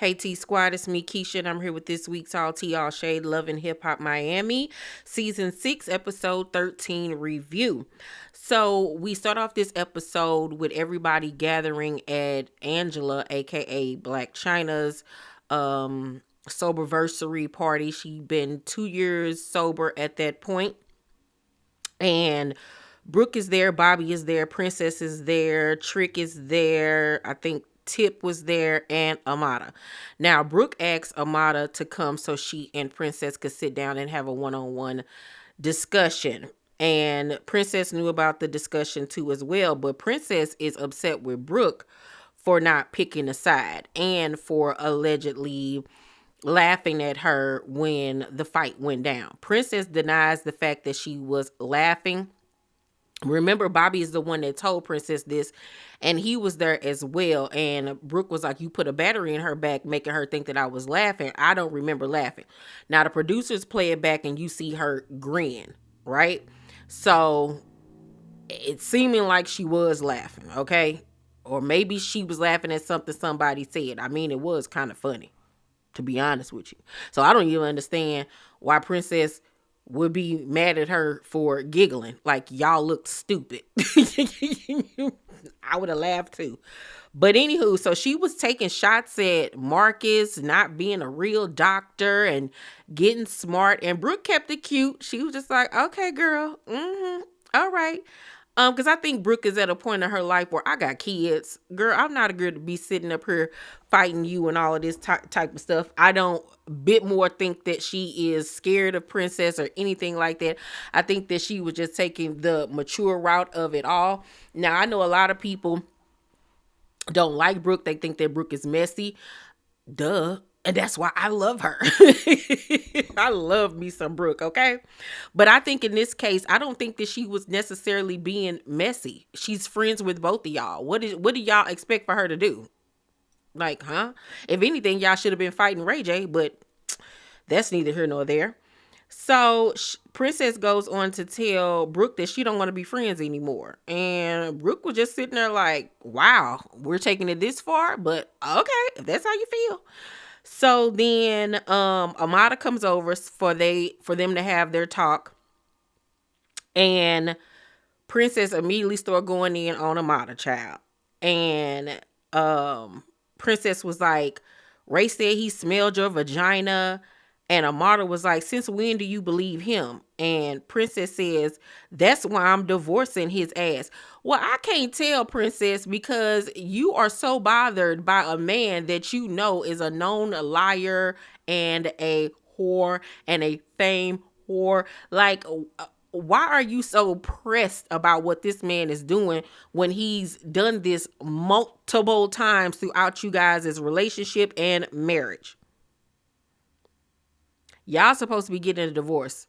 Hey T Squad, it's me Keisha, and I'm here with this week's All Tea All Shade Love and Hip Hop Miami Season 6, Episode 13 review. So we start off this episode with everybody gathering at Angela, aka Black China's soberversary party. She'd been 2 years sober at that point. And Brooke is there, Bobby is there, Princess is there, Trick is there, I think Tip was there, and Amada. Now, Brooke asked Amada to come so she and Princess could sit down and have a one-on-one discussion. And Princess knew about the discussion too as well, but Princess is upset with Brooke for not picking a side and for allegedly laughing at her when the fight went down. Princess denies the fact that she was laughing. Remember, Bobby is the one that told Princess this, and he was there as well. And Brooke was like, you put a battery in her back, making her think that I was laughing. I don't remember laughing. Now, the producers play it back, and you see her grin, right? So, it's seeming like she was laughing, okay? Or maybe she was laughing at something somebody said. I mean, it was kind of funny, to be honest with you. So, I don't even understand why Princess would be mad at her for giggling. Like, y'all look stupid. I would have laughed too. But anywho, so she was taking shots at Marcus not being a real doctor and getting smart. And Brooke kept it cute. She was just like, okay, girl. All right. Because I think Brooke is at a point in her life where I got kids. Girl, I'm not a girl to be sitting up here fighting you and all of this type of stuff. I don't bit more think that she is scared of Princess or anything like that. I think that she was just taking the mature route of it all. Now, I know a lot of people don't like Brooke. They think that Brooke is messy. Duh. And that's why I love her. I love me some Brooke, okay? But I think in this case, I don't think that she was necessarily being messy. She's friends with both of y'all. What do y'all expect for her to do? Like, huh? If anything, y'all should have been fighting Ray J, but that's neither here nor there. So Princess goes on to tell Brooke that she don't want to be friends anymore. And Brooke was just sitting there like, wow, we're taking it this far, but okay, if that's how you feel. So then Amada comes over for them to have their talk. And Princess immediately started going in on Amada, child. And Princess was like, Ray said he smelled your vagina. And Amada was like, since when do you believe him? And Princess says, that's why I'm divorcing his ass. Well, I can't tell, Princess, because you are so bothered by a man that you know is a known liar and a whore and a fame whore. Like, why are you so pressed about what this man is doing when he's done this multiple times throughout you guys' relationship and marriage? Y'all supposed to be getting a divorce.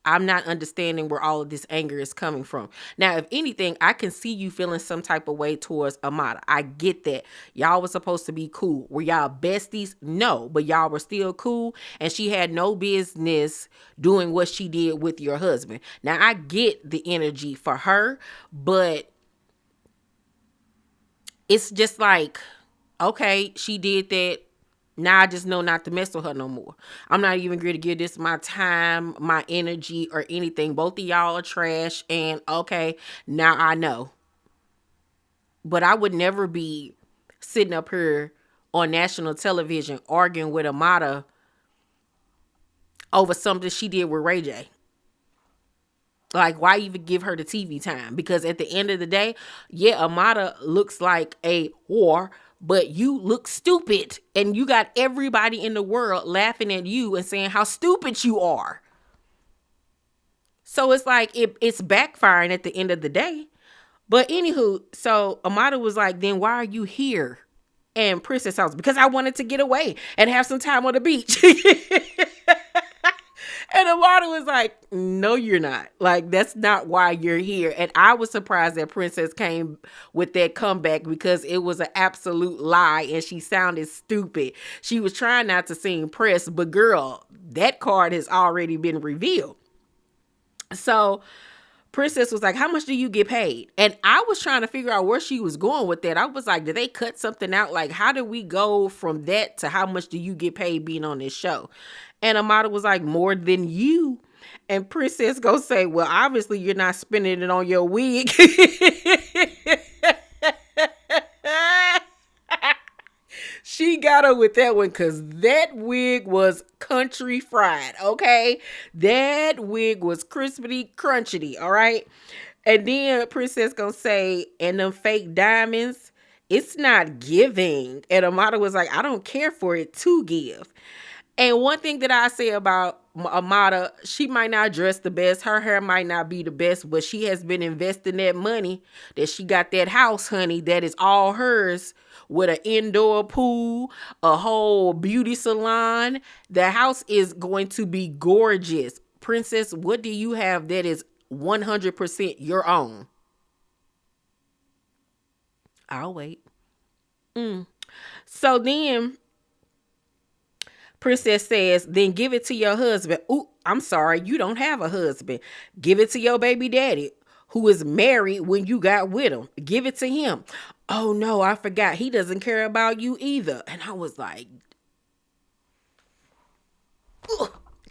I'm not understanding where all of this anger is coming from. Now, if anything, I can see you feeling some type of way towards Amada. I get that. Y'all were supposed to be cool. Were y'all besties? No, but y'all were still cool, and she had no business doing what she did with your husband. Now, I get the energy for her, but it's just like, okay, she did that. Now I just know not to mess with her no more. I'm not even going to give this my time, my energy, or anything. Both of y'all are trash, and okay, now I know. But I would never be sitting up here on national television arguing with Amada over something she did with Ray J. Like, why even give her the TV time? Because at the end of the day, yeah, Amada looks like a whore, but you look stupid, and you got everybody in the world laughing at you and saying how stupid you are. So it's like it's backfiring at the end of the day. But anywho, so Amada was like, then why are you here? And Princess House, because I wanted to get away and have some time on the beach. And Amada was like, no, you're not. Like, that's not why you're here. And I was surprised that Princess came with that comeback because it was an absolute lie and she sounded stupid. She was trying not to seem pressed, but girl, that card has already been revealed. So Princess was like, how much do you get paid? And I was trying to figure out where she was going with that. I was like, did they cut something out? Like, how did we go from that to how much do you get paid being on this show? And Amada was like, more than you. And Princess go say, well, obviously you're not spending it on your wig. She got her with that one because that wig was country fried, okay? That wig was crispity crunchity, all right? And then Princess gonna say, and them fake diamonds, it's not giving. And Amada was like, I don't care for it to give. And one thing that I say about Amada, she might not dress the best. Her hair might not be the best, but she has been investing that money that she got that house, honey, that is all hers with an indoor pool, a whole beauty salon. The house is going to be gorgeous. Princess, what do you have that is 100% your own? I'll wait. So then Princess says, then give it to your husband. Ooh, I'm sorry, you don't have a husband. Give it to your baby daddy, who is married when you got with him. Give it to him. Oh no, I forgot. He doesn't care about you either. And I was like,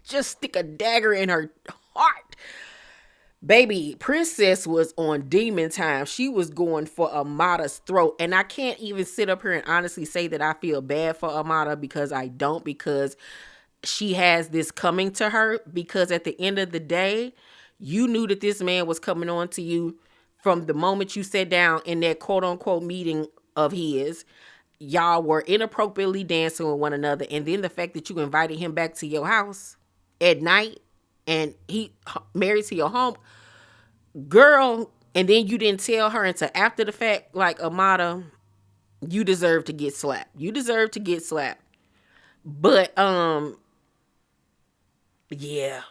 just stick a dagger in her heart. Baby, Princess was on demon time. She was going for Amada's throat. And I can't even sit up here and honestly say that I feel bad for Amada, because I don't, because she has this coming to her. Because at the end of the day, you knew that this man was coming on to you from the moment you sat down in that quote unquote meeting of his. Y'all were inappropriately dancing with one another. And then the fact that you invited him back to your house at night and he married to your home girl, and then you didn't tell her until after the fact. Like, Amada, you deserve to get slapped. You deserve to get slapped. But yeah,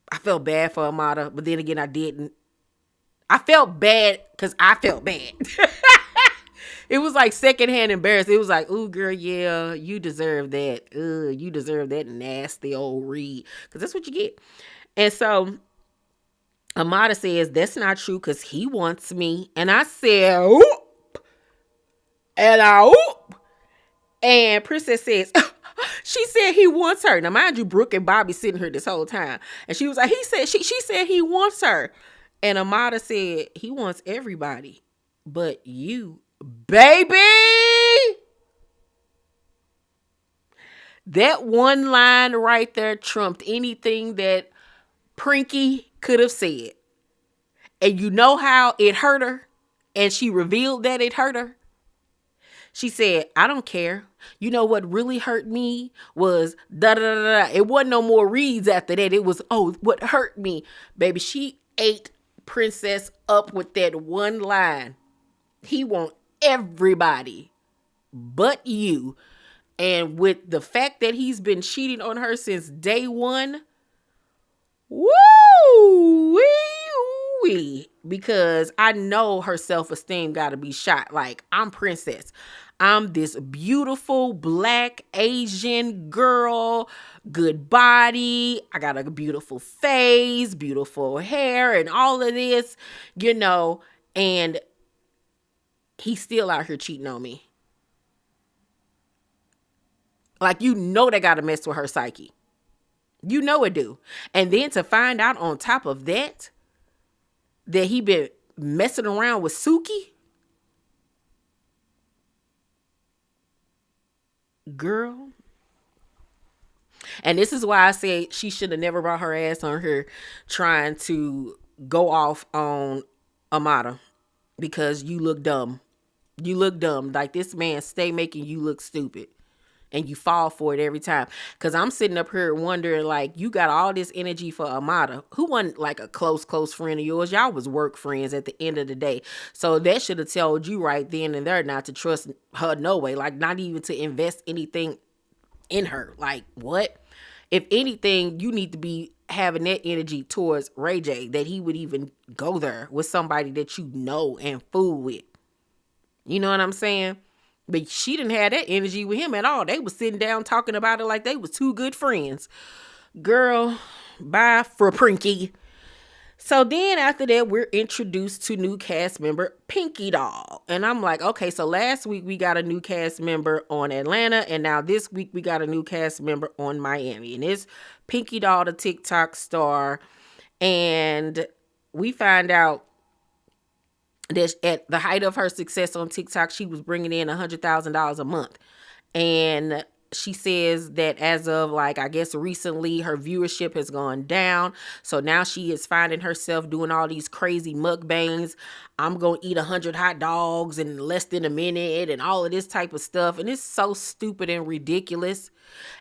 I felt bad for Amada, but then again I didn't. I felt bad because I felt bad. It was like secondhand embarrassed. It was like, ooh, girl, yeah, you deserve that. You deserve that nasty old read, because that's what you get. And so Amada says, that's not true because he wants me. And I said, oop. And I oop. And Princess says, she said he wants her. Now, mind you, Brooke and Bobby sitting here this whole time. And she was like, she said he wants her. And Amada said, he wants everybody but you, baby. That one line right there trumped anything that Pinky could have said. And you know how it hurt her? And she revealed that it hurt her. She said, I don't care. You know what really hurt me was da da da da. It wasn't no more reads after that. It was, oh, what hurt me. Baby, she ate Princess up with that one line. He want everybody but you. And with the fact that he's been cheating on her since day one, woo wee, because I know her self-esteem got to be shot. Like, I'm Princess. I'm this beautiful black Asian girl, good body. I got a beautiful face, beautiful hair, and all of this, and he's still out here cheating on me. Like, they got to mess with her psyche. You know it do. And then to find out on top of that he been messing around with Suki. Girl. And this is why I say she should have never brought her ass on here trying to go off on Amada, because you look dumb. You look dumb. Like, this man stay making you look stupid. And you fall for it every time. Because I'm sitting up here wondering, like, you got all this energy for Amada, who wasn't like a close friend of yours. Y'all was work friends at the end of the day. So that should have told you right then and there not to trust her no way. Like, not even to invest anything in her. Like, what? If anything, you need to be having that energy towards Ray J, that he would even go there with somebody that you know and fool with. You know what I'm saying? But she didn't have that energy with him at all. They was sitting down talking about it like they was two good friends. Girl, bye for Pinky. So then after that, we're introduced to new cast member Pinkydoll. And I'm like, okay, so last week we got a new cast member on Atlanta, and now this week we got a new cast member on Miami. And it's Pinkydoll, the TikTok star. And we find out that at the height of her success on TikTok, she was bringing in $100,000 a month. And she says that as of like, I guess recently, her viewership has gone down. So now she is finding herself doing all these crazy mukbangs. I'm going to eat 100 hot dogs in less than a minute and all of this type of stuff. And it's so stupid and ridiculous.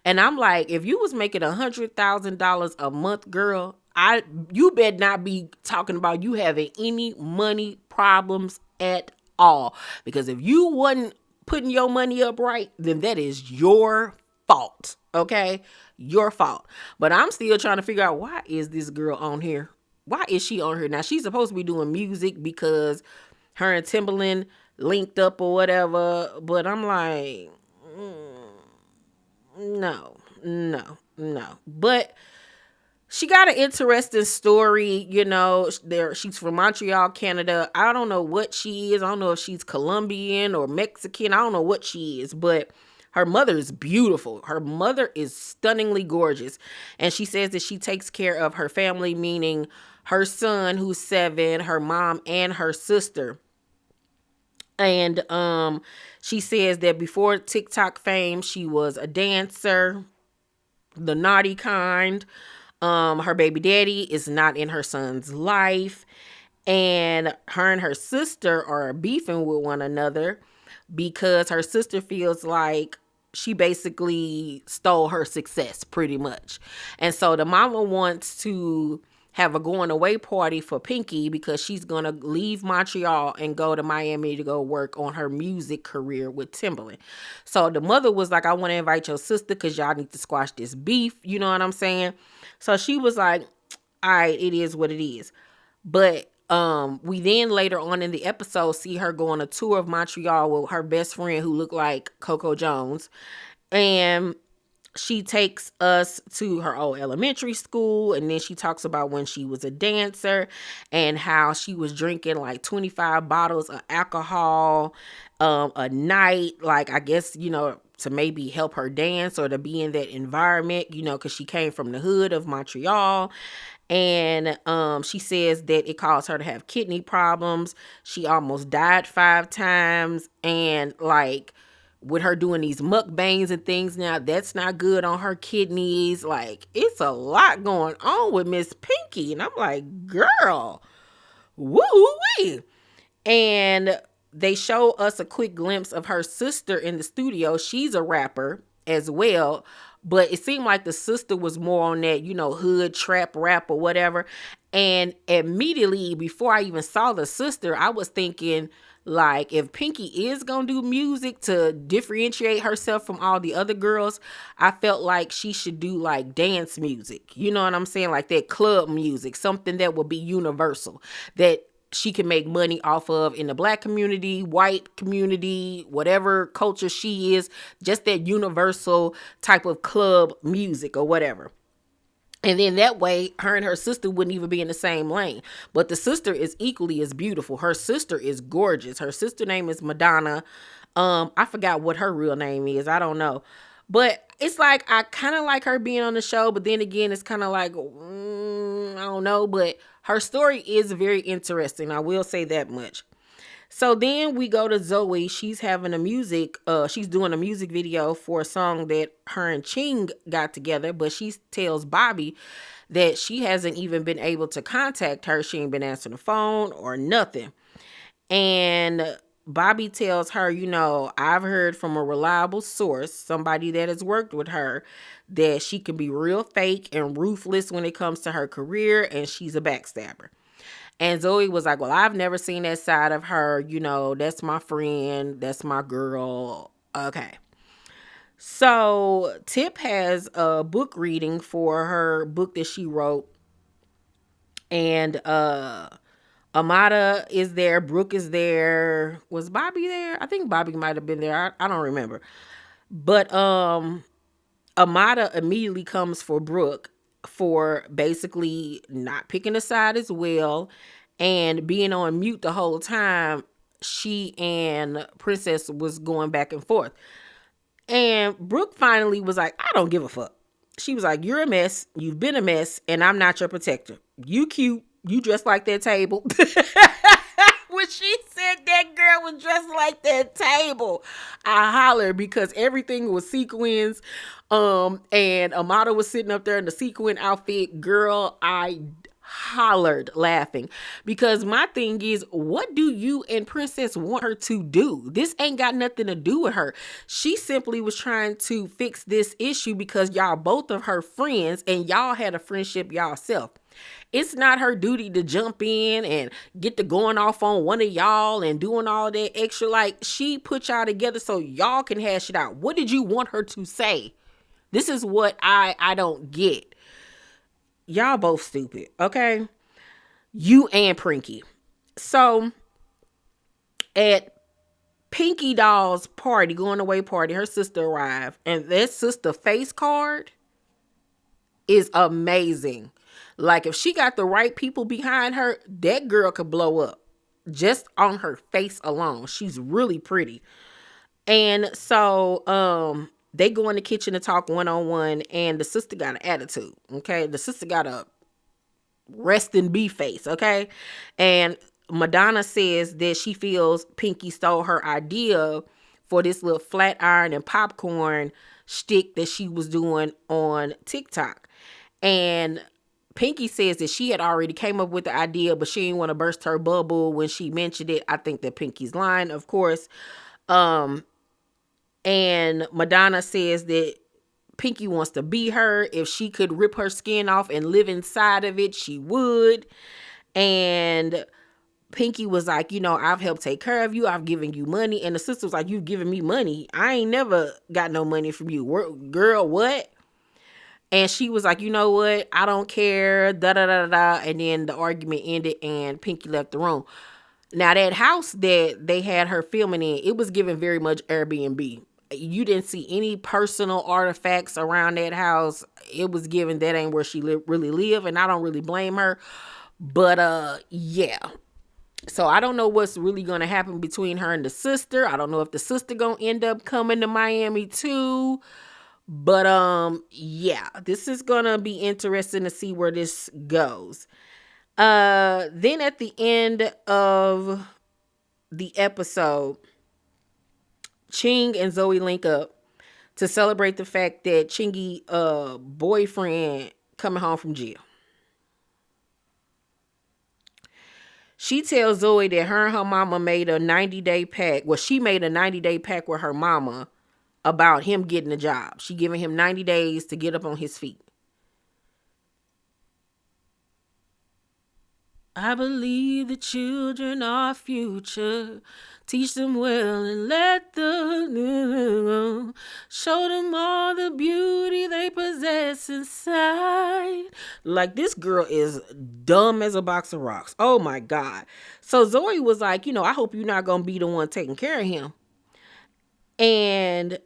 And I'm like, if you was making $100,000 a month, girl, you better not be talking about you having any money problems at all. Because if you wasn't putting your money up right, then that is your fault. Okay? Your fault. But I'm still trying to figure out, why is this girl on here? Why is she on here? Now, she's supposed to be doing music because her and Timbaland linked up or whatever. But I'm like, no, no, no. But she got an interesting story, she's from Montreal, Canada. I don't know what she is. I don't know if she's Colombian or Mexican. I don't know what she is, but her mother is beautiful. Her mother is stunningly gorgeous. And she says that she takes care of her family, meaning her son, who's 7, her mom, and her sister. And she says that before TikTok fame, she was a dancer, the naughty kind. Her baby daddy is not in her son's life, and her sister are beefing with one another because her sister feels like she basically stole her success pretty much. And so the mama wants to have a going away party for Pinky because she's going to leave Montreal and go to Miami to go work on her music career with Timbaland. So the mother was like, I want to invite your sister because y'all need to squash this beef. You know what I'm saying? So she was like, all right, it is what it is. But we then later on in the episode see her go on a tour of Montreal with her best friend who looked like Coco Jones. And she takes us to her old elementary school, and then she talks about when she was a dancer and how she was drinking like 25 bottles of alcohol a night, like I guess, to maybe help her dance or to be in that environment, because she came from the hood of Montreal. And she says that it caused her to have kidney problems. She almost died 5 times. And like, with her doing these mukbangs and things now, that's not good on her kidneys. Like, it's a lot going on with Miss Pinky. And I'm like, girl, woo-wee. And they show us a quick glimpse of her sister in the studio. She's a rapper as well. But it seemed like the sister was more on that, hood trap rap or whatever. And immediately before I even saw the sister, I was thinking, like, if Pinky is going to do music to differentiate herself from all the other girls, I felt like she should do like dance music. You know what I'm saying? Like that club music, something that will be universal, that she can make money off of in the Black community, white community, whatever culture she is, just that universal type of club music or whatever. And then that way, her and her sister wouldn't even be in the same lane. But the sister is equally as beautiful. Her sister is gorgeous. Her sister name is Madonna. I forgot what her real name is. I don't know. But it's like, I kind of like her being on the show. But then again, it's kind of like, I don't know. But her story is very interesting. I will say that much. So then we go to Zoe. She's having she's doing a music video for a song that her and Chyng got together, but she tells Bobby that she hasn't even been able to contact her. She ain't been answering the phone or nothing. And Bobby tells her, I've heard from a reliable source, somebody that has worked with her, that she can be real fake and ruthless when it comes to her career, and she's a backstabber. And Zoe was like, well, I've never seen that side of her. That's my friend. That's my girl. Okay. So Tip has a book reading for her book that she wrote. And Amada is there. Brooke is there. Was Bobby there? I think Bobby might have been there. I don't remember. But Amada immediately comes for Brooke. for basically not picking a side as well and being on mute the whole time. She and Princess was going back and forth. And Brooke finally was like, I don't give a fuck. She was like, you're a mess. You've been a mess, and I'm not your protector. You cute. You dressed like that table. When she said that girl was dressed like that table, I hollered because everything was sequins. And Amada was sitting up there in the sequin outfit. Girl, I hollered laughing because my thing is, what do you and Princess want her to do? This ain't got nothing to do with her. She simply was trying to fix this issue because y'all both of her friends and y'all had a friendship y'all self. It's not her duty to jump in and get to going off on one of y'all and doing all that extra. Like, she put y'all together so y'all can hash it out. What did you want her to say? This is what I don't get. Y'all both stupid, okay? You and Pinky. So at Pinkydoll's party, going away party, her sister arrived, and that sister face card is amazing. Like, if she got the right people behind her, that girl could blow up just on her face alone. She's really pretty. And so they go in the kitchen to talk one-on-one, and the sister got an attitude, okay? The sister got a resting bee face, okay? And Madonna says that she feels Pinky stole her idea for this little flat iron and popcorn stick that she was doing on TikTok. And Pinky says that she had already came up with the idea, but she didn't want to burst her bubble when she mentioned it. I think that Pinky's lying, of course. And Madonna says that Pinky wants to be her. If she could rip her skin off and live inside of it, she would. And Pinky was like, I've helped take care of you. I've given you money. And the sister was like, you've given me money. I ain't never got no money from you. Girl, what? And she was like, you know what? I don't care. Da da da da. And then the argument ended and Pinky left the room. Now, that house that they had her filming in, it was given very much Airbnb. You didn't see any personal artifacts around that house. It was given that ain't where she really live, and I don't really blame her. But yeah. So I don't know what's really going to happen between her and the sister. I don't know if the sister going to end up coming to Miami too. But yeah, this is going to be interesting to see where this goes. Then at the end of the episode, Chyng and Zoe link up to celebrate the fact that Chingy boyfriend coming home from jail. She tells Zoe that her and her mama made a 90-day pact. Well, she made a 90-day pact with her mama about him getting a job. She giving him 90 days to get up on his feet. I believe the children are our future. Teach them well and let them show them all the beauty they possess inside. Like, this girl is dumb as a box of rocks. Oh my God. So Zoe was like, I hope you're not going to be the one taking care of him. And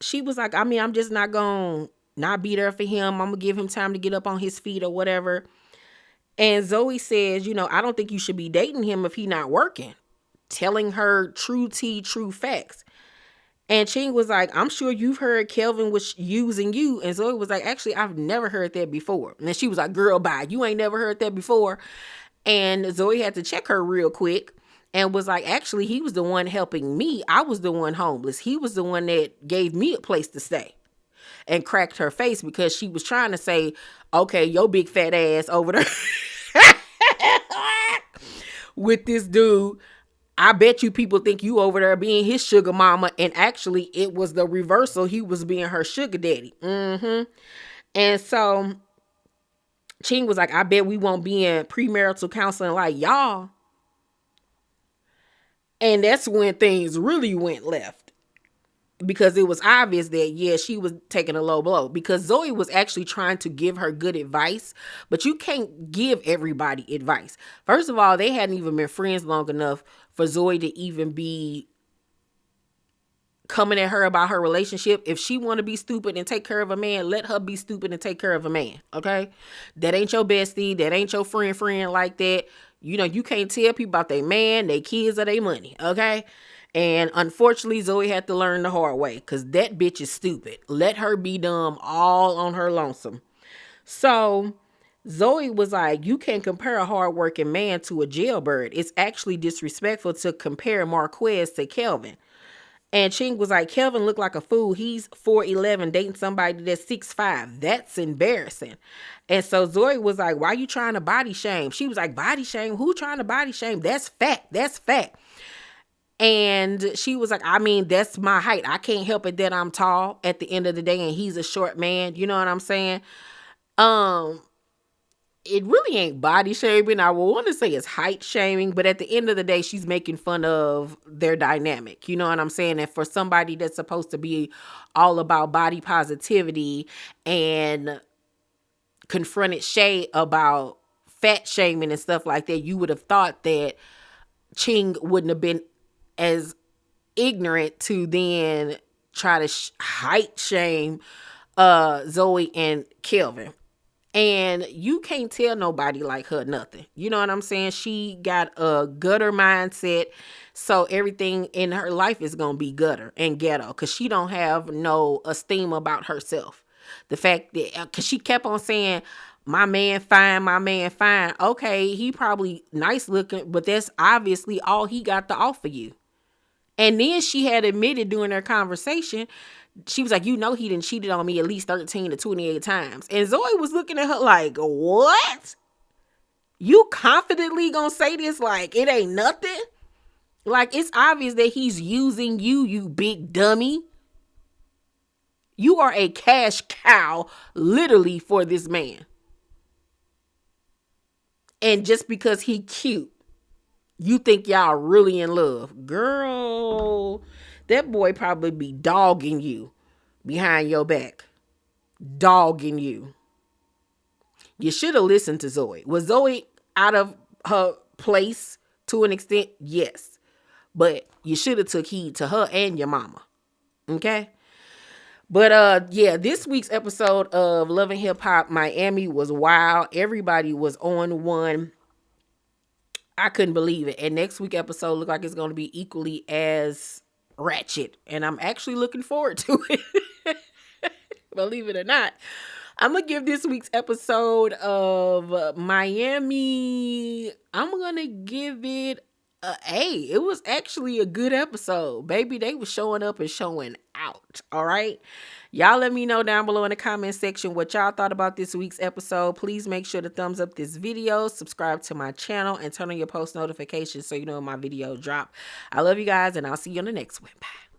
she was like, I'm just not going to not be there for him. I'm going to give him time to get up on his feet or whatever. And Zoe says, I don't think you should be dating him if he's not working. Telling her true tea, true facts. And Chyng was like, I'm sure you've heard Kelvin was using you. And Zoe was like, actually, I've never heard that before. And then she was like, girl, bye. You ain't never heard that before. And Zoe had to check her real quick and was like, actually, he was the one helping me. I was the one homeless. He was the one that gave me a place to stay. And cracked her face because she was trying to say, okay, your big fat ass over there with this dude. I bet you people think you over there being his sugar mama. And actually, it was the reversal. He was being her sugar daddy. And so Chyng was like, I bet we won't be in premarital counseling like y'all. And that's when things really went left. Because it was obvious that, yeah, she was taking a low blow. Because Zoe was actually trying to give her good advice. But you can't give everybody advice. First of all, they hadn't even been friends long enough for Zoe to even be coming at her about her relationship. If she want to be stupid and take care of a man, let her be stupid and take care of a man. Okay, that ain't your bestie. That ain't your friend like that. You know, you can't tell people about their man, their kids, or their money. Okay. And unfortunately, Zoe had to learn the hard way because that bitch is stupid. Let her be dumb all on her lonesome. So Zoe was like, you can't compare a hardworking man to a jailbird. It's actually disrespectful to compare Marquez to Kelvin. And Chyng was like, Kelvin looked like a fool. He's 4'11", dating somebody that's 6'5". That's embarrassing. And so Zoe was like, why you trying to body shame? She was like, body shame? Who trying to body shame? That's fact. That's fact. And she was like, I mean, that's my height. I can't help it that I'm tall at the end of the day and he's a short man. You know what I'm saying? It really ain't body shaming. I will want to say it's height shaming, but at the end of the day, she's making fun of their dynamic. You know what I'm saying? And for somebody that's supposed to be all about body positivity and confronted Shay about fat shaming and stuff like that, you would have thought that Chyng wouldn't have been as ignorant to then try to height shame Zoe and Kelvin. And you can't tell nobody like her nothing. You know what I'm saying? She got a gutter mindset. So everything in her life is going to be gutter and ghetto because she don't have no esteem about herself. The fact that, because she kept on saying, my man fine, my man fine. Okay, he probably nice looking, but that's obviously all he got to offer you. And then she had admitted during their conversation, she was like, you know, he done cheated on me at least 13 to 28 times. And Zoe was looking at her like, what? You confidently gonna say this like it ain't nothing? Like, it's obvious that he's using you, you big dummy. You are a cash cow, literally, for this man. And just because he cute, you think y'all really in love. Girl, that boy probably be dogging you behind your back. Dogging you. You should have listened to Zoe. Was Zoe out of her place to an extent? Yes. But you should have took heed to her and your mama. Okay? But yeah, this week's episode of Love and Hip Hop Miami was wild. Everybody was on one. I couldn't believe it. And next week episode look like it's going to be equally as ratchet. And I'm actually looking forward to it. Believe it or not. I'm going to give this week's episode of Miami, I'm going to give it a A. It was actually a good episode. Baby, they were showing up and showing out. All right. Y'all let me know down below in the comment section what y'all thought about this week's episode. Please make sure to thumbs up this video, subscribe to my channel, and turn on your post notifications so you know when my video drop. I love you guys, and I'll see you on the next one. Bye.